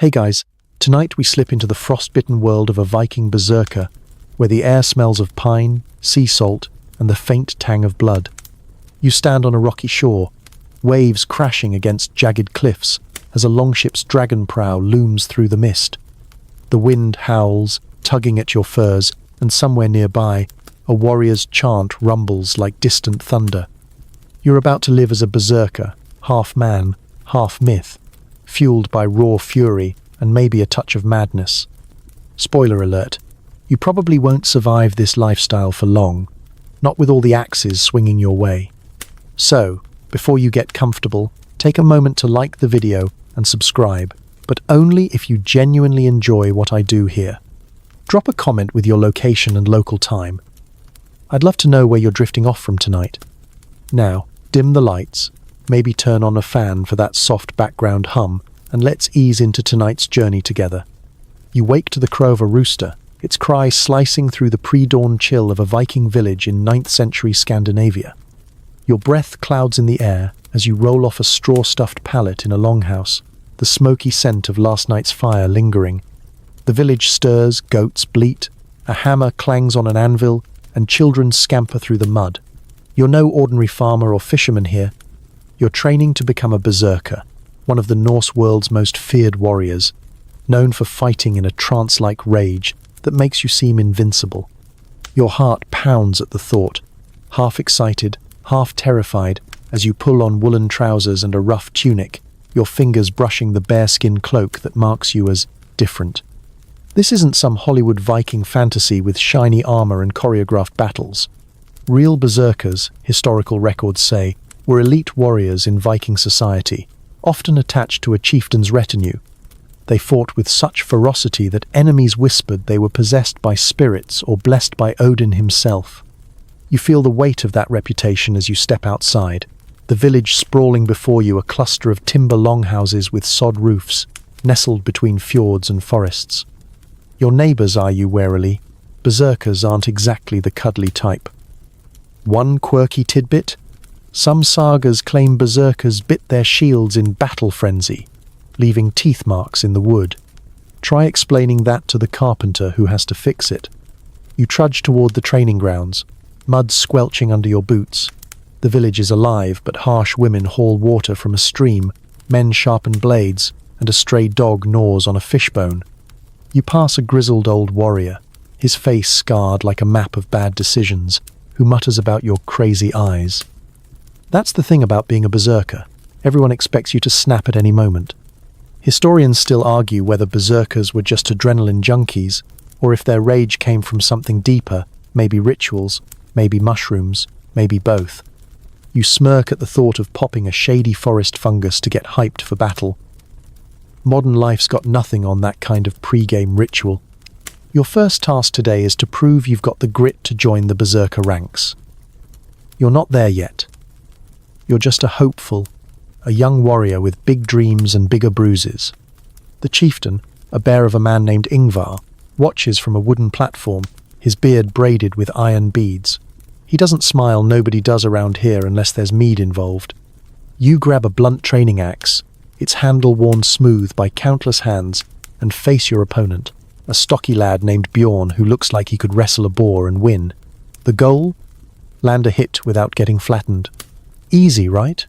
Hey guys, tonight we slip into the frostbitten world of a Viking Berserker, where the air smells of pine, sea salt, and the faint tang of blood. You stand on a rocky shore, waves crashing against jagged cliffs as a longship's dragon prow looms through the mist. The wind howls, tugging at your furs, and somewhere nearby, a warrior's chant rumbles like distant thunder. You're about to live as a berserker, half man, half myth, fueled by raw fury and maybe a touch of madness. Spoiler alert, you probably won't survive this lifestyle for long, not with all the axes swinging your way. So, before you get comfortable, take a moment to like the video and subscribe, but only if you genuinely enjoy what I do here. Drop a comment with your location and local time. I'd love to know where you're drifting off from tonight. Now, dim the lights, maybe turn on a fan for that soft background hum, and let's ease into tonight's journey together. You wake to the crow of a rooster, its cry slicing through the pre-dawn chill of a Viking village in 9th century Scandinavia. Your breath clouds in the air as you roll off a straw-stuffed pallet in a longhouse, the smoky scent of last night's fire lingering. The village stirs, goats bleat, a hammer clangs on an anvil, and children scamper through the mud. You're no ordinary farmer or fisherman here. You're training to become a berserker, one of the Norse world's most feared warriors, known for fighting in a trance-like rage that makes you seem invincible. Your heart pounds at the thought, half excited, half terrified, as you pull on woolen trousers and a rough tunic, your fingers brushing the bearskin cloak that marks you as different. This isn't some Hollywood Viking fantasy with shiny armor and choreographed battles. Real berserkers, historical records say, were elite warriors in Viking society, often attached to a chieftain's retinue. They fought with such ferocity that enemies whispered they were possessed by spirits or blessed by Odin himself. You feel the weight of that reputation as you step outside, the village sprawling before you, a cluster of timber longhouses with sod roofs, nestled between fjords and forests. Your neighbors eye you warily. Berserkers aren't exactly the cuddly type. One quirky tidbit: some sagas claim berserkers bit their shields in battle frenzy, leaving teeth marks in the wood. Try explaining that to the carpenter who has to fix it. You trudge toward the training grounds, mud squelching under your boots. The village is alive, but harsh women haul water from a stream, men sharpen blades, and a stray dog gnaws on a fishbone. You pass a grizzled old warrior, his face scarred like a map of bad decisions, who mutters about your crazy eyes. That's the thing about being a berserker. Everyone expects you to snap at any moment. Historians still argue whether berserkers were just adrenaline junkies, or if their rage came from something deeper, maybe rituals, maybe mushrooms, maybe both. You smirk at the thought of popping a shady forest fungus to get hyped for battle. Modern life's got nothing on that kind of pre-game ritual. Your first task today is to prove you've got the grit to join the berserker ranks. You're not there yet. You're just a hopeful, a young warrior with big dreams and bigger bruises. The chieftain, a bear of a man named Ingvar, watches from a wooden platform, his beard braided with iron beads. He doesn't smile. Nobody does around here unless there's mead involved. You grab a blunt training axe, its handle worn smooth by countless hands, and face your opponent, a stocky lad named Bjorn who looks like he could wrestle a boar and win. The goal? Land a hit without getting flattened. Easy, right?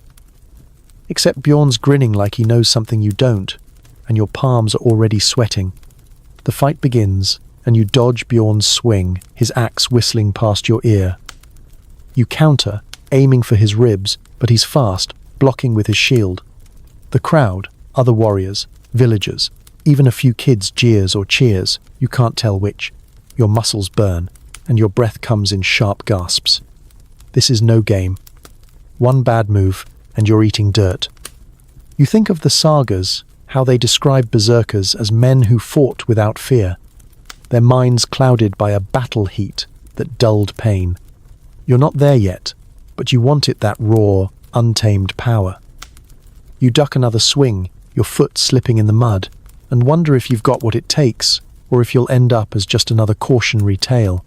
Except Bjorn's grinning like he knows something you don't, and your palms are already sweating. The fight begins, and you dodge Bjorn's swing, his axe whistling past your ear. You counter, aiming for his ribs, but he's fast, blocking with his shield. The crowd, other warriors, villagers, even a few kids jeers or cheers, you can't tell which. Your muscles burn, and your breath comes in sharp gasps. This is no game. One bad move, and you're eating dirt. You think of the sagas, how they describe berserkers as men who fought without fear, their minds clouded by a battle heat that dulled pain. You're not there yet, but you want it, that raw, untamed power. You duck another swing, your foot slipping in the mud, and wonder if you've got what it takes, or if you'll end up as just another cautionary tale.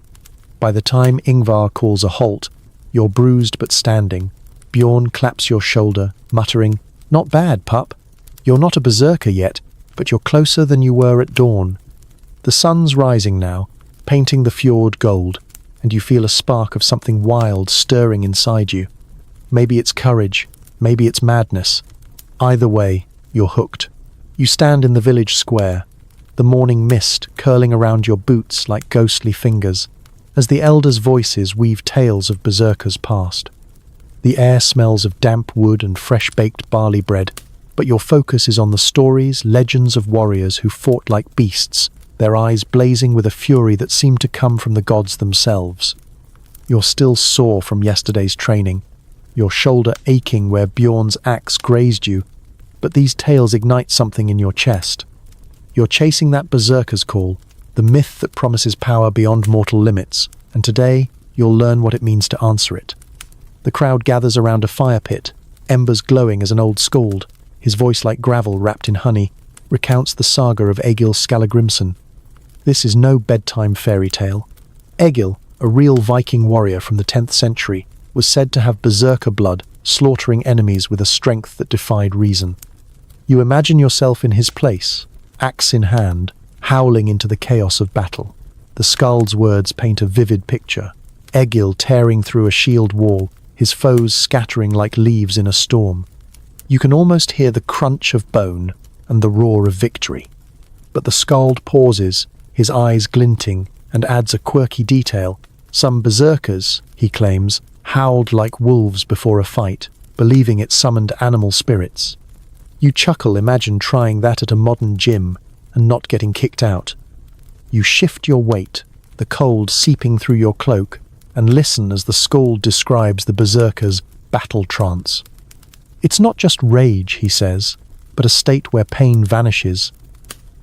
By the time Ingvar calls a halt, you're bruised but standing. Bjorn claps your shoulder, muttering, "Not bad, pup. You're not a berserker yet. but you're closer than you were at dawn. The sun's rising now, painting the fjord gold, and you feel a spark of something wild stirring inside you. Maybe it's courage, maybe it's madness. Either way, you're hooked. You stand in the village square, the morning mist curling around your boots like ghostly fingers, as the elders' voices weave tales of berserkers past. The air smells of damp wood and fresh-baked barley bread, but your focus is on the stories, legends of warriors who fought like beasts, their eyes blazing with a fury that seemed to come from the gods themselves. You're still sore from yesterday's training, your shoulder aching where Bjorn's axe grazed you, but these tales ignite something in your chest. You're chasing that berserker's call, the myth that promises power beyond mortal limits, and today you'll learn what it means to answer it. The crowd gathers around a fire pit, embers glowing as an old skald, his voice like gravel wrapped in honey, recounts the saga of Egil Skallagrimsson. This is no bedtime fairy tale. Egil, a real Viking warrior from the 10th century, was said to have berserker blood, slaughtering enemies with a strength that defied reason. You imagine yourself in his place, axe in hand, howling into the chaos of battle. The skald's words paint a vivid picture. Egil tearing through a shield wall, his foes scattering like leaves in a storm. You can almost hear the crunch of bone and the roar of victory. But the skald pauses, his eyes glinting, and adds a quirky detail. Some berserkers, he claims, howled like wolves before a fight, believing it summoned animal spirits. You chuckle, imagine trying that at a modern gym and not getting kicked out. You shift your weight, the cold seeping through your cloak, and listen as the skald describes the berserker's battle trance. It's not just rage, he says, but a state where pain vanishes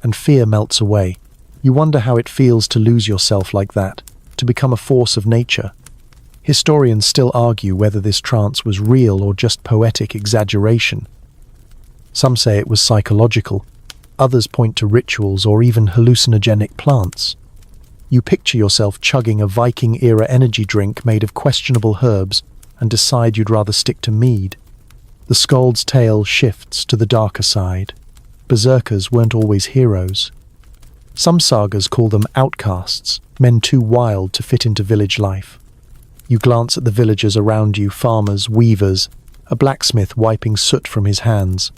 and fear melts away. You wonder how it feels to lose yourself like that, to become a force of nature. Historians still argue whether this trance was real or just poetic exaggeration. Some say it was psychological, others point to rituals or even hallucinogenic plants. You picture yourself chugging a Viking-era energy drink made of questionable herbs and decide you'd rather stick to mead. The skald's tale shifts to the darker side. Berserkers weren't always heroes. Some sagas call them outcasts, men too wild to fit into village life. You glance at the villagers around you, farmers, weavers, a blacksmith wiping soot from his hands.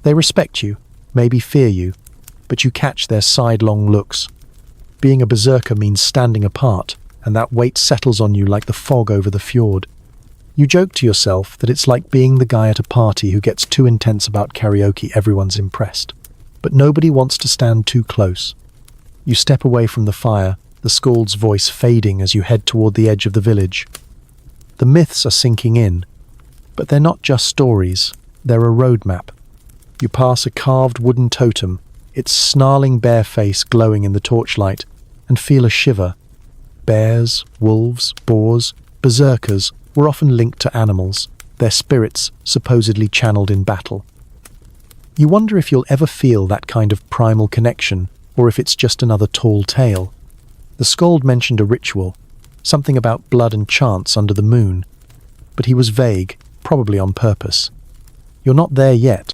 They respect you, maybe fear you, but you catch their sidelong looks. Being a berserker means standing apart, and that weight settles on you like the fog over the fjord. You joke to yourself that it's like being the guy at a party who gets too intense about karaoke everyone's impressed. But nobody wants to stand too close. You step away from the fire, the skald's voice fading as you head toward the edge of the village. The myths are sinking in, but they're not just stories, they're a roadmap. You pass a carved wooden totem, its snarling bare face glowing in the torchlight, and feel a shiver. Bears, wolves, boars, berserkers were often linked to animals, their spirits supposedly channeled in battle. You wonder if you'll ever feel that kind of primal connection, or if it's just another tall tale. The skald mentioned a ritual, something about blood and chants under the moon, but he was vague, probably on purpose. You're not there yet,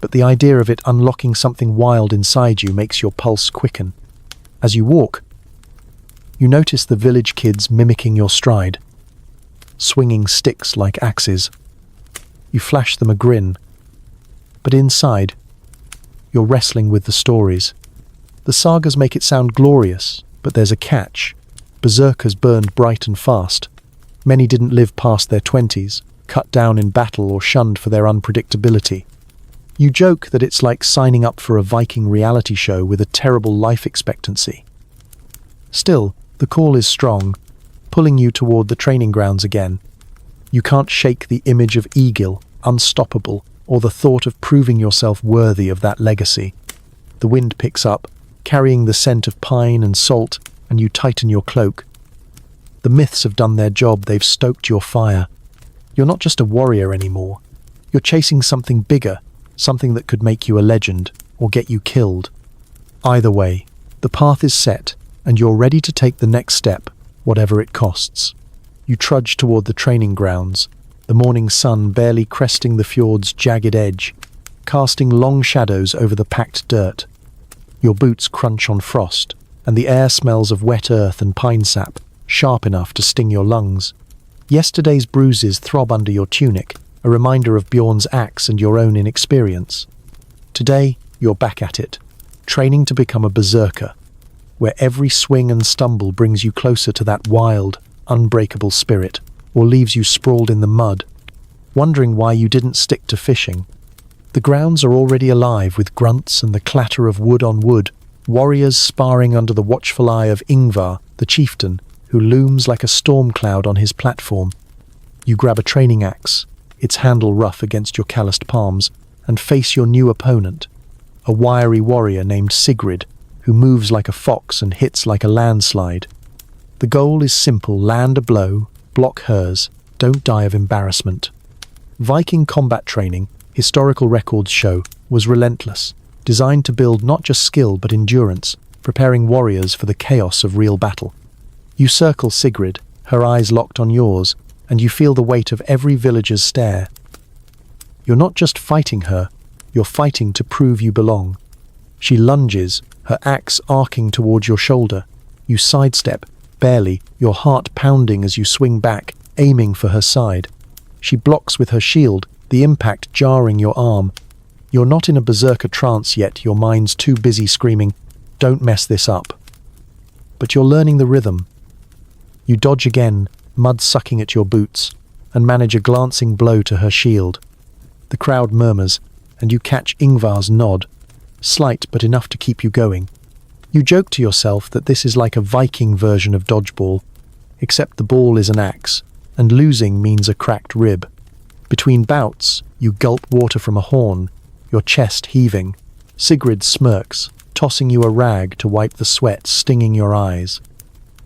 but the idea of it unlocking something wild inside you makes your pulse quicken. As you walk, you notice the village kids mimicking your stride, swinging sticks like axes. You flash them a grin, but inside, you're wrestling with the stories. The sagas make it sound glorious, but there's a catch. Berserkers burned bright and fast. Many didn't live past their 20s, cut down in battle or shunned for their unpredictability. You joke that it's like signing up for a Viking reality show with a terrible life expectancy. Still, the call is strong, pulling you toward the training grounds again. You can't shake the image of Egil, unstoppable, or the thought of proving yourself worthy of that legacy. The wind picks up, carrying the scent of pine and salt, and you tighten your cloak. The myths have done their job, they've stoked your fire. You're not just a warrior anymore. You're chasing something bigger, something that could make you a legend, or get you killed. Either way, the path is set, and you're ready to take the next step, whatever it costs. You trudge toward the training grounds, the morning sun barely cresting the fjord's jagged edge. casting long shadows over the packed dirt. Your boots crunch on frost, and the air smells of wet earth and pine sap, sharp enough to sting your lungs. Yesterday's bruises throb under your tunic, a reminder of Bjorn's axe and your own inexperience. Today, you're back at it, training to become a berserker, where every swing and stumble brings you closer to that wild, unbreakable spirit, or leaves you sprawled in the mud, wondering why you didn't stick to fishing. The grounds are already alive with grunts and the clatter of wood on wood, warriors sparring under the watchful eye of Ingvar, the chieftain, who looms like a storm cloud on his platform. You grab a training axe, its handle rough against your calloused palms, and face your new opponent, a wiry warrior named Sigrid, who moves like a fox and hits like a landslide. The goal is simple: land a blow, block hers, don't die of embarrassment. Viking combat training, historical records show, was relentless, designed to build not just skill but endurance, preparing warriors for the chaos of real battle. You circle Sigrid, her eyes locked on yours, and you feel the weight of every villager's stare. You're not just fighting her, you're fighting to prove you belong. She lunges, her axe arcing towards your shoulder. You sidestep, barely, your heart pounding as you swing back, aiming for her side. She blocks with her shield, the impact jarring your arm. You're not in a berserker trance yet, your mind's too busy screaming, "Don't mess this up." But you're learning the rhythm. You dodge again, mud sucking at your boots, and manage a glancing blow to her shield. The crowd murmurs, and you catch Ingvar's nod, slight but enough to keep you going. You joke to yourself that this is like a Viking version of dodgeball, except the ball is an axe, and losing means a cracked rib. Between bouts, you gulp water from a horn, your chest heaving. Sigrid smirks, tossing you a rag to wipe the sweat stinging your eyes.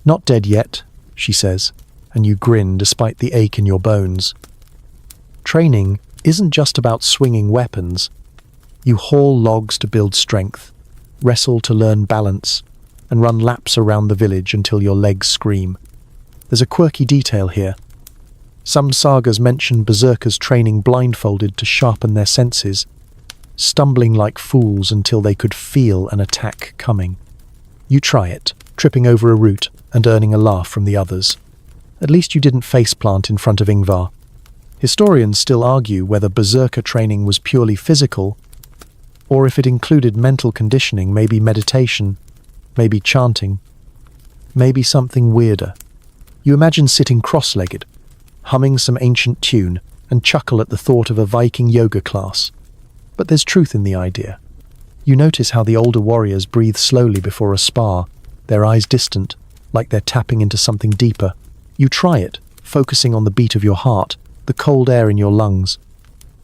"Not dead yet," she says, and you grin despite the ache in your bones. Training isn't just about swinging weapons. You haul logs to build strength, wrestle to learn balance, and run laps around the village until your legs scream. There's a quirky detail here. Some sagas mention berserkers training blindfolded to sharpen their senses, stumbling like fools until they could feel an attack coming. You try it, tripping over a root and earning a laugh from the others. At least you didn't faceplant in front of Ingvar. Historians still argue whether berserker training was purely physical, or if it included mental conditioning, maybe meditation, maybe chanting, maybe something weirder. You imagine sitting cross-legged, humming some ancient tune, and chuckle at the thought of a Viking yoga class. But there's truth in the idea. You notice how the older warriors breathe slowly before a spar, their eyes distant, like they're tapping into something deeper. You try it, focusing on the beat of your heart, the cold air in your lungs.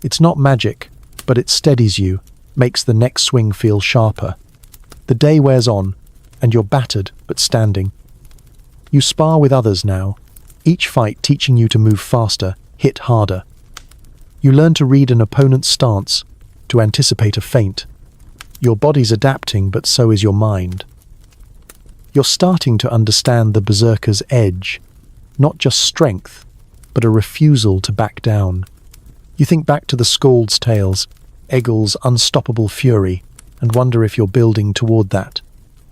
It's not magic, but it steadies you, makes the next swing feel sharper. The day wears on, and you're battered but standing. You spar with others now, each fight teaching you to move faster, hit harder. You learn to read an opponent's stance, to anticipate a feint. Your body's adapting, but so is your mind. You're starting to understand the berserker's edge, not just strength, but a refusal to back down. You think back to the Skald's tales, Egil's unstoppable fury, and wonder if you're building toward that.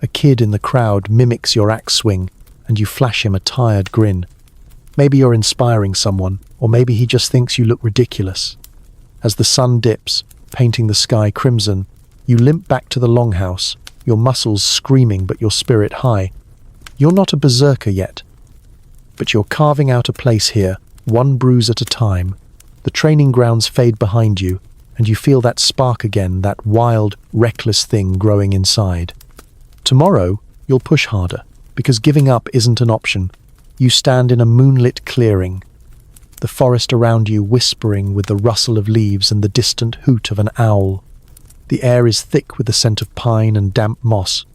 A kid in the crowd mimics your axe swing, and you flash him a tired grin. Maybe you're inspiring someone, or maybe he just thinks you look ridiculous. As the sun dips, painting the sky crimson, you limp back to the longhouse, your muscles screaming but your spirit high. You're not a berserker yet, but you're carving out a place here, one bruise at a time. The training grounds fade behind you, and you feel that spark again, that wild, reckless thing growing inside. Tomorrow, you'll push harder, because giving up isn't an option. You stand in a moonlit clearing, the forest around you whispering with the rustle of leaves and the distant hoot of an owl. The air is thick with the scent of pine and damp moss,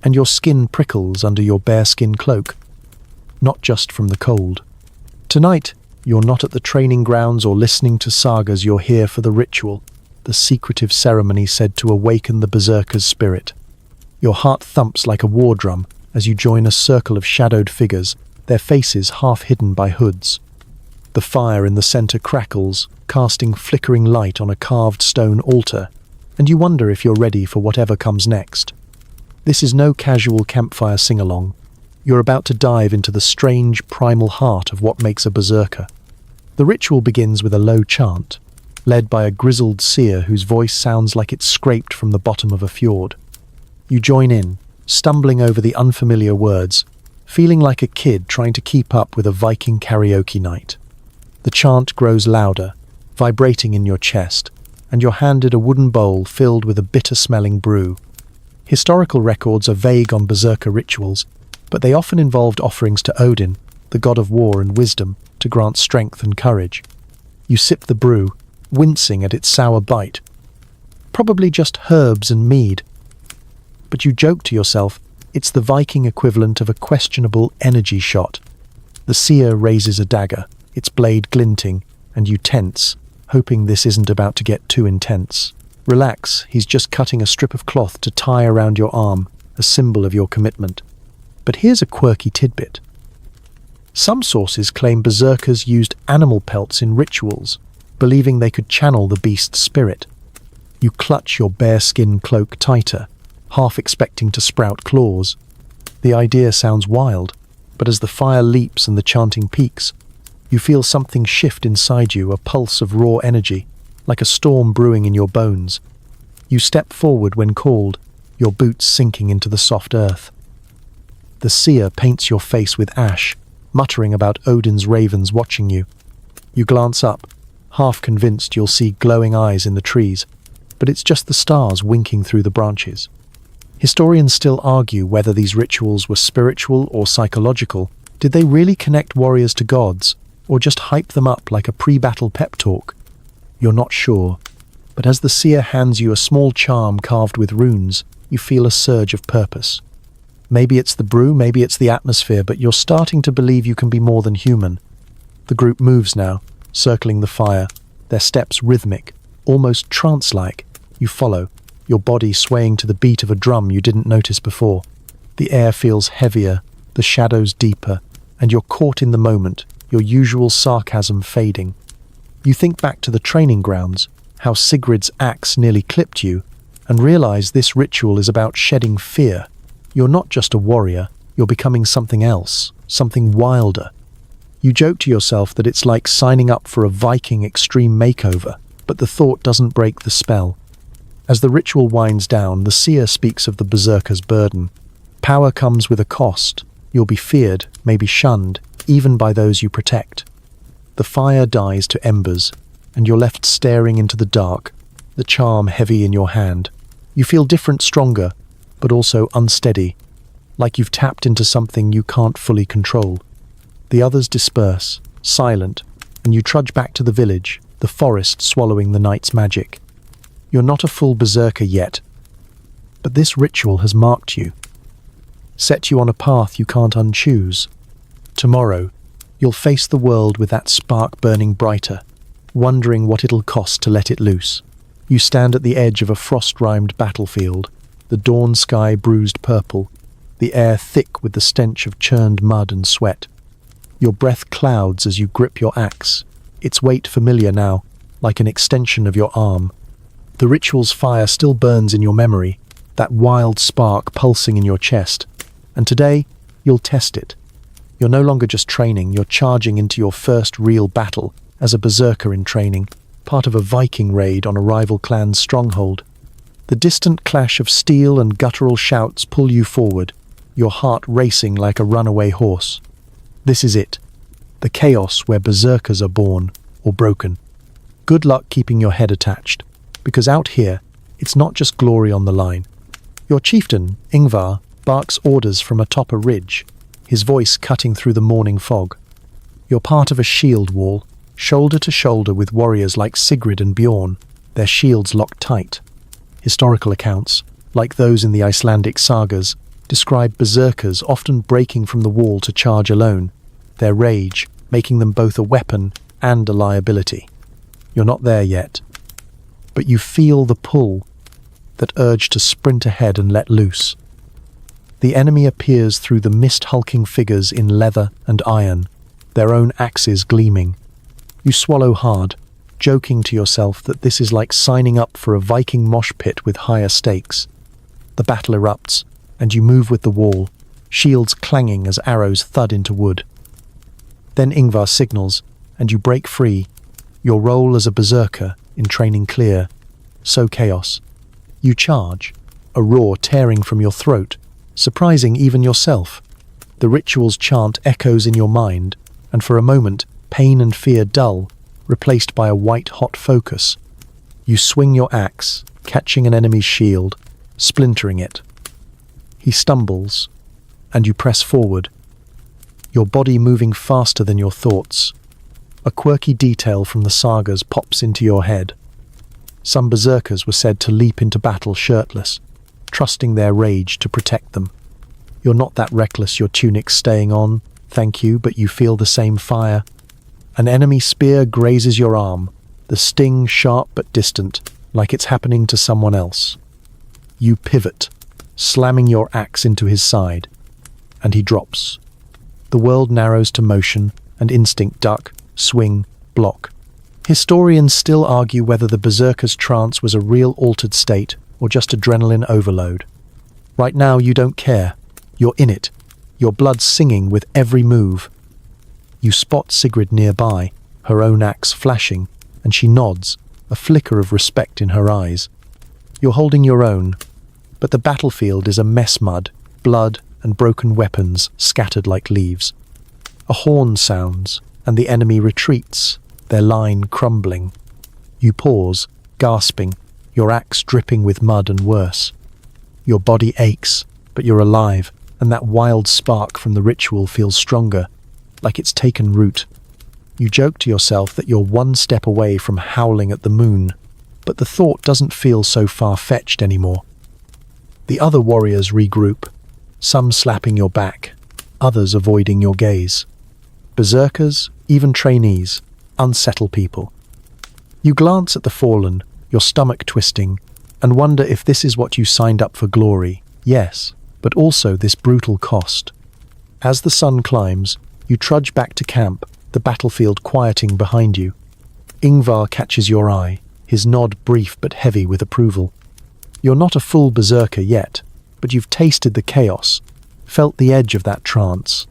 and your skin prickles under your bearskin cloak, not just from the cold. Tonight, you're not at the training grounds or listening to sagas, you're here for the ritual, the secretive ceremony said to awaken the berserker's spirit. Your heart thumps like a war drum as you join a circle of shadowed figures, their faces half hidden by hoods. The fire in the center crackles, casting flickering light on a carved stone altar, and you wonder if you're ready for whatever comes next. This is no casual campfire sing-along. You're about to dive into the strange, primal heart of what makes a berserker. The ritual begins with a low chant, led by a grizzled seer whose voice sounds like it's scraped from the bottom of a fjord. You join in, stumbling over the unfamiliar words, feeling like a kid trying to keep up with a Viking karaoke night. The chant grows louder, vibrating in your chest, and you're handed a wooden bowl filled with a bitter-smelling brew. Historical records are vague on berserker rituals, but they often involved offerings to Odin, the god of war and wisdom, to grant strength and courage. You sip the brew, wincing at its sour bite. Probably just herbs and mead. But you joke to yourself, it's the Viking equivalent of a questionable energy shot. The seer raises a dagger, its blade glinting, and you tense, hoping this isn't about to get too intense. Relax, he's just cutting a strip of cloth to tie around your arm, a symbol of your commitment. But here's a quirky tidbit. Some sources claim berserkers used animal pelts in rituals, believing they could channel the beast's spirit. You clutch your bearskin cloak tighter, half expecting to sprout claws. The idea sounds wild, but as the fire leaps and the chanting peaks, you feel something shift inside you, a pulse of raw energy, like a storm brewing in your bones. You step forward when called, your boots sinking into the soft earth. The seer paints your face with ash, muttering about Odin's ravens watching you. You glance up, half convinced you'll see glowing eyes in the trees, but it's just the stars winking through the branches. Historians still argue whether these rituals were spiritual or psychological. Did they really connect warriors to gods, or just hype them up like a pre-battle pep talk? You're not sure, but as the seer hands you a small charm carved with runes, you feel a surge of purpose. Maybe it's the brew, maybe it's the atmosphere, but you're starting to believe you can be more than human. The group moves now, circling the fire, their steps rhythmic, almost trance-like. You follow, your body swaying to the beat of a drum you didn't notice before. The air feels heavier, the shadows deeper, and you're caught in the moment, your usual sarcasm fading. You think back to the training grounds, how Sigrid's axe nearly clipped you, and realize this ritual is about shedding fear. You're not just a warrior, you're becoming something else, something wilder. You joke to yourself that it's like signing up for a Viking extreme makeover, but the thought doesn't break the spell. As the ritual winds down, the seer speaks of the berserker's burden. Power comes with a cost. You'll be feared, maybe shunned, even by those you protect. The fire dies to embers, and you're left staring into the dark, the charm heavy in your hand. You feel different, stronger, but also unsteady, like you've tapped into something you can't fully control. The others disperse, silent, and you trudge back to the village, the forest swallowing the night's magic. You're not a full berserker yet, but this ritual has marked you, set you on a path you can't unchoose. Tomorrow, you'll face the world with that spark burning brighter, wondering what it'll cost to let it loose. You stand at the edge of a frost-rimed battlefield, the dawn sky bruised purple, the air thick with the stench of churned mud and sweat. Your breath clouds as you grip your axe, its weight familiar now, like an extension of your arm. The ritual's fire still burns in your memory, that wild spark pulsing in your chest. And today, you'll test it. You're no longer just training, you're charging into your first real battle as a berserker in training, part of a Viking raid on a rival clan's stronghold. The distant clash of steel and guttural shouts pull you forward, your heart racing like a runaway horse. This is it, the chaos where berserkers are born or broken. Good luck keeping your head attached, because out here, it's not just glory on the line. Your chieftain, Ingvar, barks orders from atop a ridge, his voice cutting through the morning fog. You're part of a shield wall, shoulder to shoulder with warriors like Sigrid and Bjorn, their shields locked tight. Historical accounts, like those in the Icelandic sagas, describe berserkers often breaking from the wall to charge alone, their rage making them both a weapon and a liability. You're not there yet, but you feel the pull, that urge to sprint ahead and let loose. The enemy appears through the mist-hulking figures in leather and iron, their own axes gleaming. You swallow hard, joking to yourself that this is like signing up for a Viking mosh pit with higher stakes. The battle erupts, and you move with the wall, shields clanging as arrows thud into wood. Then Ingvar signals, and you break free, your role as a berserker in training clear. So chaos. You charge, a roar tearing from your throat, surprising even yourself. The ritual's chant echoes in your mind, and for a moment, pain and fear dull, replaced by a white-hot focus. You swing your axe, catching an enemy's shield, splintering it. He stumbles, and you press forward, your body moving faster than your thoughts. A quirky detail from the sagas pops into your head. Some berserkers were said to leap into battle shirtless, trusting their rage to protect them. You're not that reckless, your tunic's staying on, thank you, but you feel the same fire. An enemy spear grazes your arm, the sting sharp but distant, like it's happening to someone else. You pivot, slamming your axe into his side, and he drops. The world narrows to motion, and instinct duck, swing, block. Historians still argue whether the berserker's trance was a real altered state or just adrenaline overload. Right now you don't care. You're in it, your blood singing with every move. You spot Sigrid nearby, her own axe flashing, and she nods, a flicker of respect in her eyes. You're holding your own, but the battlefield is a mess mud, blood and broken weapons scattered like leaves. A horn sounds, and the enemy retreats, their line crumbling. You pause, gasping, your axe dripping with mud and worse. Your body aches, but you're alive, and that wild spark from the ritual feels stronger, like it's taken root. You joke to yourself that you're one step away from howling at the moon, but the thought doesn't feel so far-fetched anymore. The other warriors regroup, some slapping your back, others avoiding your gaze. Berserkers, even trainees, unsettle people. You glance at the fallen, your stomach twisting, and wonder if this is what you signed up for: glory, yes, but also this brutal cost. As the sun climbs, you trudge back to camp, the battlefield quieting behind you. Ingvar catches your eye, his nod brief but heavy with approval. You're not a full berserker yet, but you've tasted the chaos, felt the edge of that trance.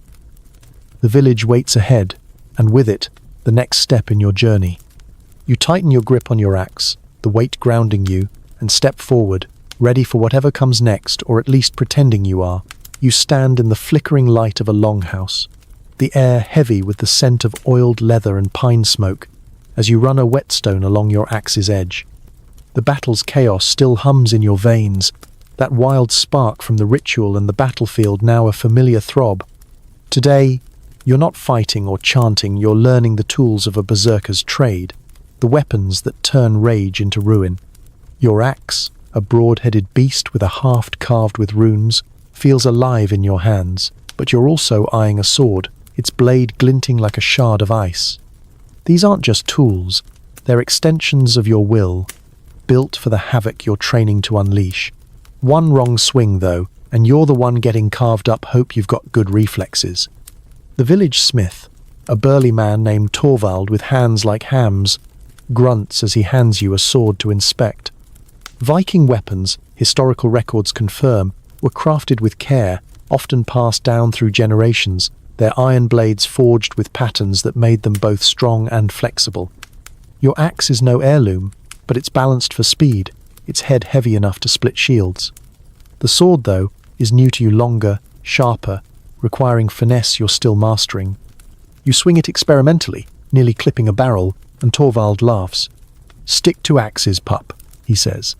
The village waits ahead, and with it, the next step in your journey. You tighten your grip on your axe, the weight grounding you, and step forward, ready for whatever comes next, or at least pretending you are. You stand in the flickering light of a longhouse, the air heavy with the scent of oiled leather and pine smoke, as you run a whetstone along your axe's edge. The battle's chaos still hums in your veins, that wild spark from the ritual and the battlefield now a familiar throb. Today, you're not fighting or chanting, you're learning the tools of a berserker's trade, the weapons that turn rage into ruin. Your axe, a broad-headed beast with a haft carved with runes, feels alive in your hands, but you're also eyeing a sword, its blade glinting like a shard of ice. These aren't just tools, they're extensions of your will, built for the havoc you're training to unleash. One wrong swing, though, and you're the one getting carved up. Hope you've got good reflexes. The village smith, a burly man named Torvald with hands like hams, grunts as he hands you a sword to inspect. Viking weapons, historical records confirm, were crafted with care, often passed down through generations, their iron blades forged with patterns that made them both strong and flexible. Your axe is no heirloom, but it's balanced for speed, its head heavy enough to split shields. The sword, though, is new to you, longer, sharper, requiring finesse you're still mastering. You swing it experimentally, nearly clipping a barrel, and Torvald laughs. "Stick to axes, pup," he says.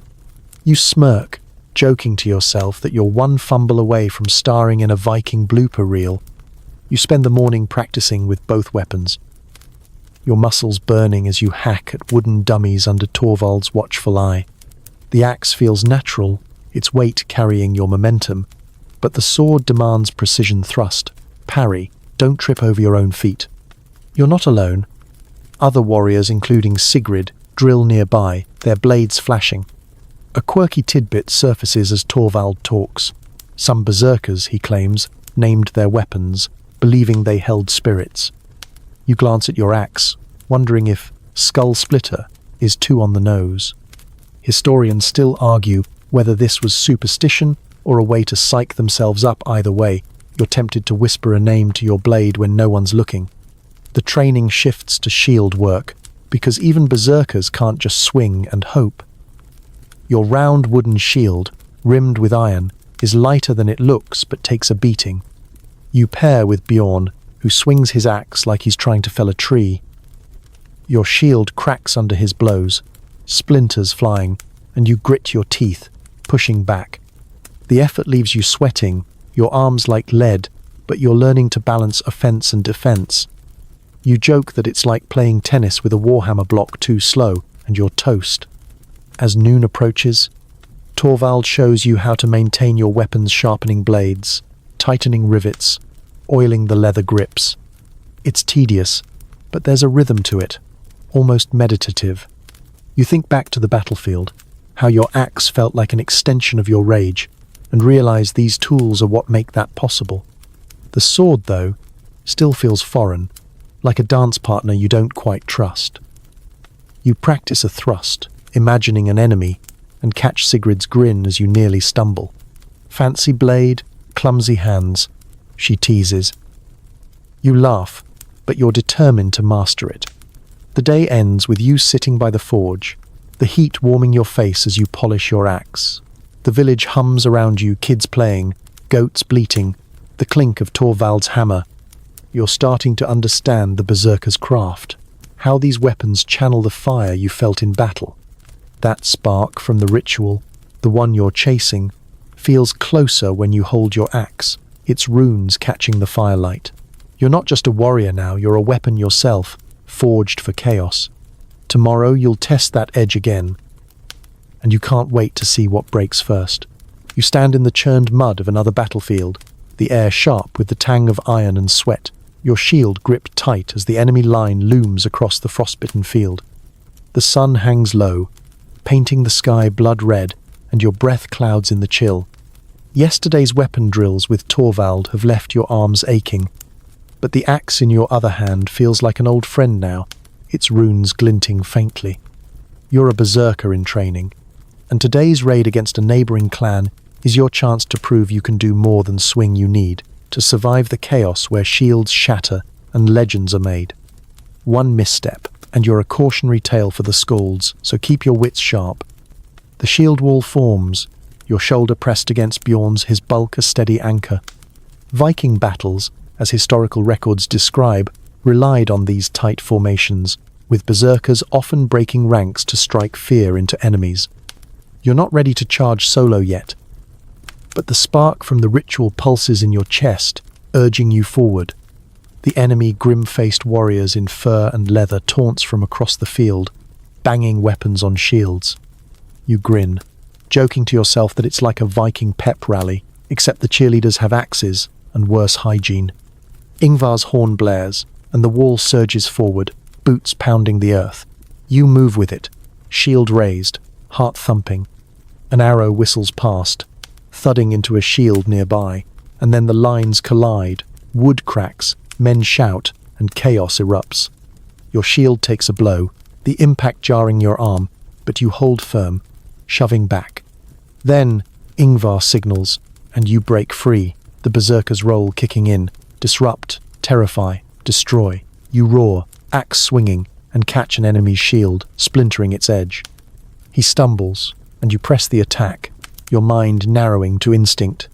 You smirk, joking to yourself that you're one fumble away from starring in a Viking blooper reel. You spend the morning practicing with both weapons, your muscles burning as you hack at wooden dummies under Torvald's watchful eye. The axe feels natural, its weight carrying your momentum, but the sword demands precision thrust. Parry, don't trip over your own feet. You're not alone. Other warriors, including Sigrid, drill nearby, their blades flashing. A quirky tidbit surfaces as Torvald talks. Some berserkers, he claims, named their weapons, believing they held spirits. You glance at your axe, wondering if skull splitter is too on the nose. Historians still argue whether this was superstition or a way to psych themselves up. Either way, you're tempted to whisper a name to your blade when no one's looking. The training shifts to shield work, because even berserkers can't just swing and hope. Your round wooden shield, rimmed with iron, is lighter than it looks but takes a beating. You pair with Bjorn, who swings his axe like he's trying to fell a tree. Your shield cracks under his blows, splinters flying, and you grit your teeth, pushing back. The effort leaves you sweating, your arms like lead, but you're learning to balance offense and defense. You joke that it's like playing tennis with a warhammer block too slow, and you're toast. As noon approaches, Torvald shows you how to maintain your weapon's sharpening blades, tightening rivets, oiling the leather grips. It's tedious, but there's a rhythm to it, almost meditative. You think back to the battlefield, how your axe felt like an extension of your rage, and realize these tools are what make that possible. The sword, though, still feels foreign, like a dance partner you don't quite trust. You practice a thrust, imagining an enemy, and catch Sigrid's grin as you nearly stumble. Fancy blade, clumsy hands, she teases. You laugh, but you're determined to master it. The day ends with you sitting by the forge, the heat warming your face as you polish your axe. The village hums around you, kids playing, goats bleating, the clink of Torvald's hammer. You're starting to understand the berserker's craft, how these weapons channel the fire you felt in battle. That spark from the ritual, the one you're chasing, feels closer when you hold your axe, its runes catching the firelight. You're not just a warrior now, you're a weapon yourself, forged for chaos. Tomorrow you'll test that edge again, and you can't wait to see what breaks first. You stand in the churned mud of another battlefield, the air sharp with the tang of iron and sweat, your shield gripped tight as the enemy line looms across the frostbitten field. The sun hangs low, painting the sky blood red, and your breath clouds in the chill. Yesterday's weapon drills with Torvald have left your arms aching, but the axe in your other hand feels like an old friend now, its runes glinting faintly. You're a berserker in training, and today's raid against a neighboring clan is your chance to prove you can do more than swing you need to survive the chaos where shields shatter and legends are made. One misstep, and you're a cautionary tale for the skalds, so keep your wits sharp. The shield wall forms, your shoulder pressed against Bjorn's, his bulk a steady anchor. Viking battles, as historical records describe, relied on these tight formations, with berserkers often breaking ranks to strike fear into enemies. You're not ready to charge solo yet, but the spark from the ritual pulses in your chest, urging you forward. The enemy, grim-faced warriors in fur and leather, taunts from across the field, banging weapons on shields. You grin, joking to yourself that it's like a Viking pep rally, except the cheerleaders have axes and worse hygiene. Ingvar's horn blares, and the wall surges forward, boots pounding the earth. You move with it, shield raised, heart thumping. An arrow whistles past, thudding into a shield nearby, and then the lines collide, wood cracks, men shout, and chaos erupts. Your shield takes a blow, the impact jarring your arm, but you hold firm, shoving back. Then Ingvar signals, and you break free, the berserker's roll kicking in, disrupt, terrify, destroy. You roar, axe swinging, and catch an enemy's shield, splintering its edge. He stumbles, and you press the attack, your mind narrowing to instinct.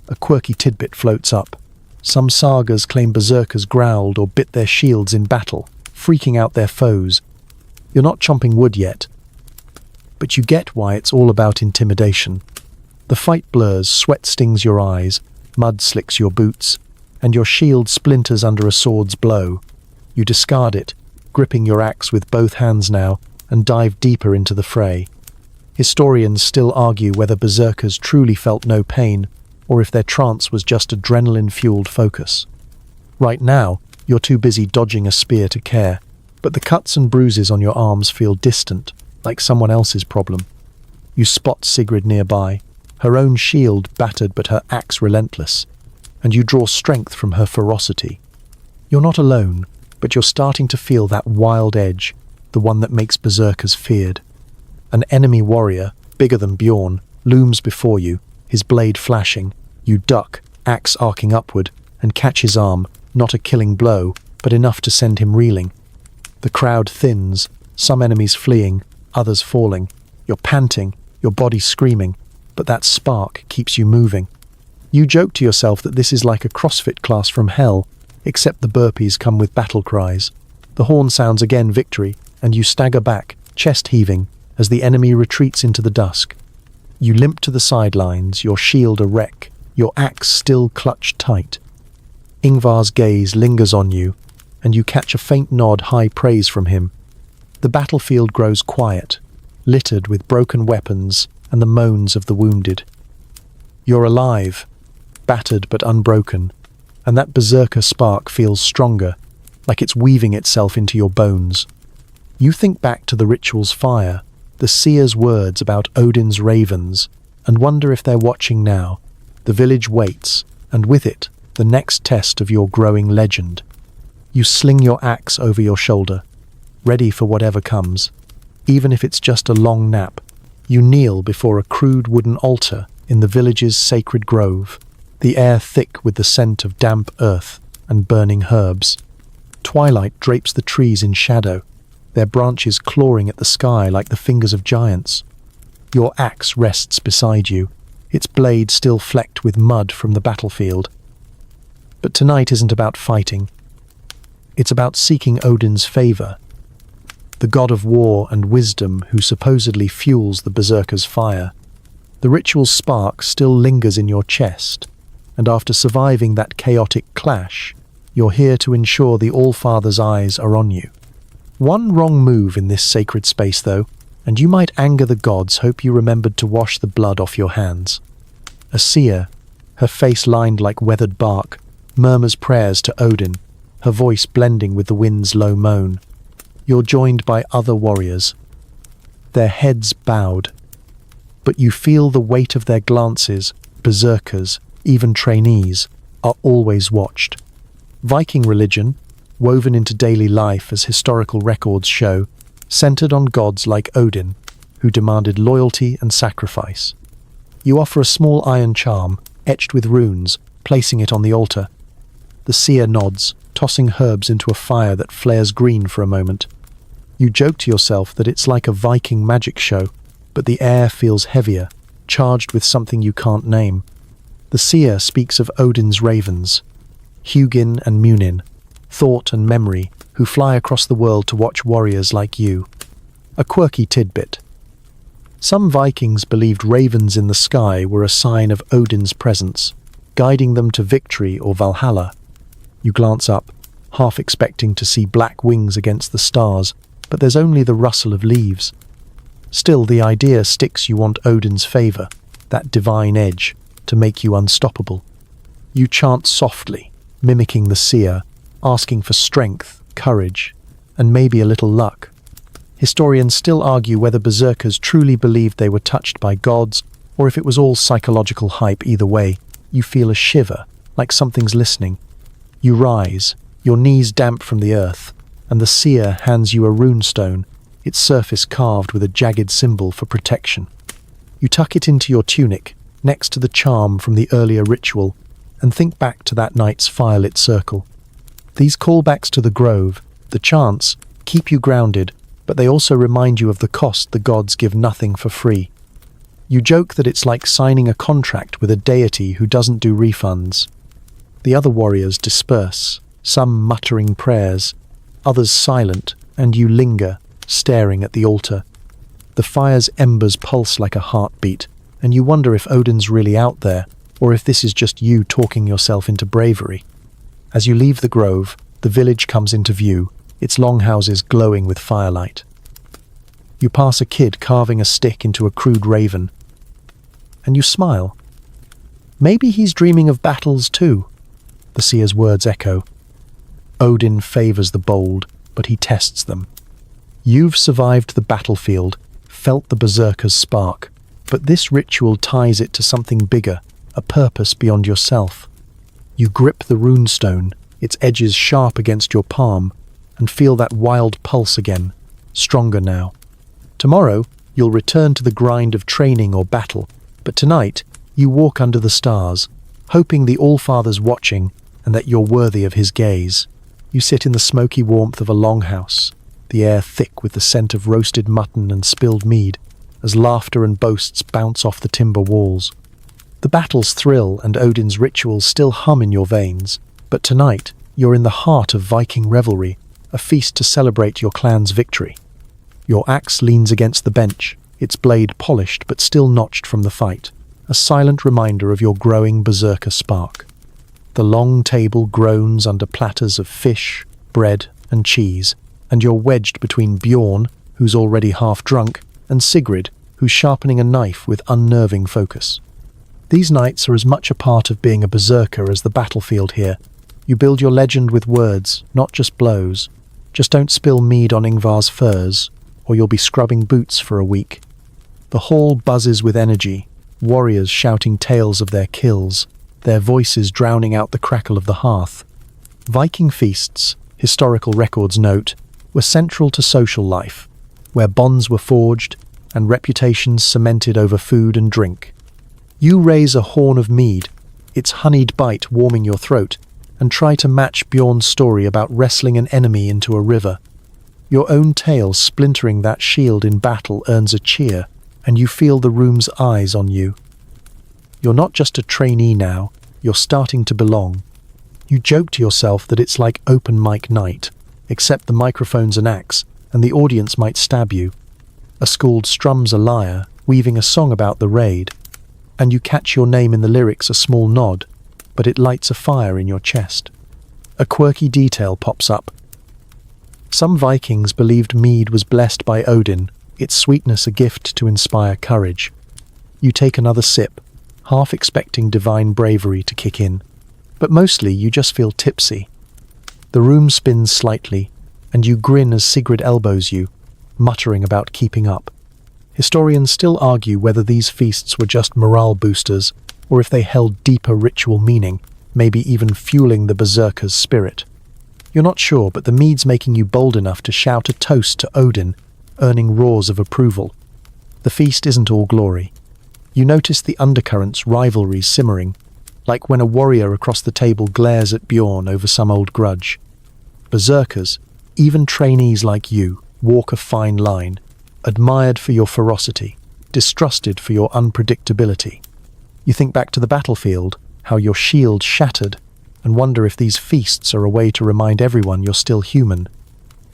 A quirky tidbit floats up. Some sagas claim berserkers growled or bit their shields in battle, freaking out their foes. You're not chomping wood yet, but you get why it's all about intimidation. The fight blurs, sweat stings your eyes, mud slicks your boots, and your shield splinters under a sword's blow. You discard it, gripping your axe with both hands now, and dive deeper into the fray. Historians still argue whether berserkers truly felt no pain, or if their trance was just adrenaline-fueled focus. Right now, you're too busy dodging a spear to care, but the cuts and bruises on your arms feel distant, like someone else's problem. You spot Sigrid nearby, her own shield battered but her axe relentless, and you draw strength from her ferocity. You're not alone. but you're starting to feel that wild edge, the one that makes berserkers feared. An enemy warrior, bigger than Bjorn, looms before you, his blade flashing. You duck, axe arcing upward, and catch his arm, not a killing blow, but enough to send him reeling. The crowd thins, some enemies fleeing, others falling. You're panting, your body screaming, but that spark keeps you moving. You joke to yourself that this is like a CrossFit class from hell, except the burpees come with battle cries. The horn sounds again victory, and you stagger back, chest heaving, as the enemy retreats into the dusk. You limp to the sidelines, your shield a wreck, your axe still clutched tight. Ingvar's gaze lingers on you, and you catch a faint nod high praise from him. The battlefield grows quiet, littered with broken weapons and the moans of the wounded. You're alive, battered but unbroken, and that berserker spark feels stronger, like it's weaving itself into your bones. You think back to the ritual's fire, the seer's words about Odin's ravens, and wonder if they're watching now. The village waits, and with it, the next test of your growing legend. You sling your axe over your shoulder, ready for whatever comes. Even if it's just a long nap, you kneel before a crude wooden altar in the village's sacred grove, the air thick with the scent of damp earth and burning herbs. Twilight drapes the trees in shadow, their branches clawing at the sky like the fingers of giants. Your axe rests beside you, its blade still flecked with mud from the battlefield. But tonight isn't about fighting. It's about seeking Odin's favor, the god of war and wisdom who supposedly fuels the berserker's fire. The ritual's spark still lingers in your chest, and after surviving that chaotic clash, you're here to ensure the All-Father's eyes are on you. One wrong move in this sacred space, though, and you might anger the gods. Hope you remembered to wash the blood off your hands. A seer, her face lined like weathered bark, murmurs prayers to Odin, her voice blending with the wind's low moan. You're joined by other warriors, their heads bowed, but you feel the weight of their glances. Berserkers, even trainees, are always watched. Viking religion, woven into daily life as historical records show, centered on gods like Odin, who demanded loyalty and sacrifice. You offer a small iron charm, etched with runes, placing it on the altar. The seer nods, tossing herbs into a fire that flares green for a moment. You joke to yourself that it's like a Viking magic show, but the air feels heavier, charged with something you can't name. The seer speaks of Odin's ravens, Hugin and Munin, thought and memory, who fly across the world to watch warriors like you. A quirky tidbit. Some Vikings believed ravens in the sky were a sign of Odin's presence, guiding them to victory or Valhalla. You glance up, half expecting to see black wings against the stars, but there's only the rustle of leaves. Still, the idea sticks. You want Odin's favor, that divine edge, to make you unstoppable. You chant softly, mimicking the seer, asking for strength, courage, and maybe a little luck. Historians still argue whether berserkers truly believed they were touched by gods, or if it was all psychological hype. Either way, you feel a shiver, like something's listening. You rise, your knees damp from the earth, and the seer hands you a runestone, its surface carved with a jagged symbol for protection. You tuck it into your tunic, next to the charm from the earlier ritual, and think back to that night's firelit circle. These callbacks to the grove, the chants, keep you grounded, but they also remind you of the cost. The gods give nothing for free. You joke that it's like signing a contract with a deity who doesn't do refunds. The other warriors disperse, some muttering prayers, others silent, and you linger, staring at the altar. The fire's embers pulse like a heartbeat, and you wonder if Odin's really out there, or if this is just you talking yourself into bravery. As you leave the grove, the village comes into view, its longhouses glowing with firelight. You pass a kid carving a stick into a crude raven, and you smile. Maybe he's dreaming of battles too, the seer's words echo. Odin favors the bold, but he tests them. You've survived the battlefield, felt the berserker's spark, but this ritual ties it to something bigger, a purpose beyond yourself. You grip the runestone, its edges sharp against your palm, and feel that wild pulse again, stronger now. Tomorrow, you'll return to the grind of training or battle, but tonight, you walk under the stars, hoping the Allfather's watching and that you're worthy of his gaze. You sit in the smoky warmth of a longhouse, the air thick with the scent of roasted mutton and spilled mead, as laughter and boasts bounce off the timber walls. The battle's thrill and Odin's rituals still hum in your veins, but tonight, you're in the heart of Viking revelry, a feast to celebrate your clan's victory. Your axe leans against the bench, its blade polished but still notched from the fight, a silent reminder of your growing berserker spark. The long table groans under platters of fish, bread, and cheese, and you're wedged between Bjorn, who's already half drunk, and Sigrid, who's sharpening a knife with unnerving focus. These nights are as much a part of being a berserker as the battlefield here. You build your legend with words, not just blows. Just don't spill mead on Ingvar's furs, or you'll be scrubbing boots for a week. The hall buzzes with energy, warriors shouting tales of their kills, their voices drowning out the crackle of the hearth. Viking feasts, historical records note, were central to social life, where bonds were forged and reputations cemented over food and drink. You raise a horn of mead, its honeyed bite warming your throat, and try to match Bjorn's story about wrestling an enemy into a river. Your own tale splintering that shield in battle earns a cheer, and you feel the room's eyes on you. You're not just a trainee now, you're starting to belong. You joke to yourself that it's like open mic night, except the microphone's an axe, and the audience might stab you. A skald strums a lyre, weaving a song about the raid, and you catch your name in the lyrics a small nod, but it lights a fire in your chest. A quirky detail pops up. Some Vikings believed mead was blessed by Odin, its sweetness a gift to inspire courage. You take another sip, half expecting divine bravery to kick in, but mostly you just feel tipsy. The room spins slightly, and you grin as Sigrid elbows you, muttering about keeping up. Historians still argue whether these feasts were just morale boosters, or if they held deeper ritual meaning, maybe even fueling the berserker's spirit. You're not sure, but the mead's making you bold enough to shout a toast to Odin, earning roars of approval. The feast isn't all glory. You notice the undercurrents, rivalries simmering, like when a warrior across the table glares at Bjorn over some old grudge. Berserkers, even trainees like you, walk a fine line, admired for your ferocity, distrusted for your unpredictability. You think back to the battlefield, how your shield shattered, and wonder if these feasts are a way to remind everyone you're still human.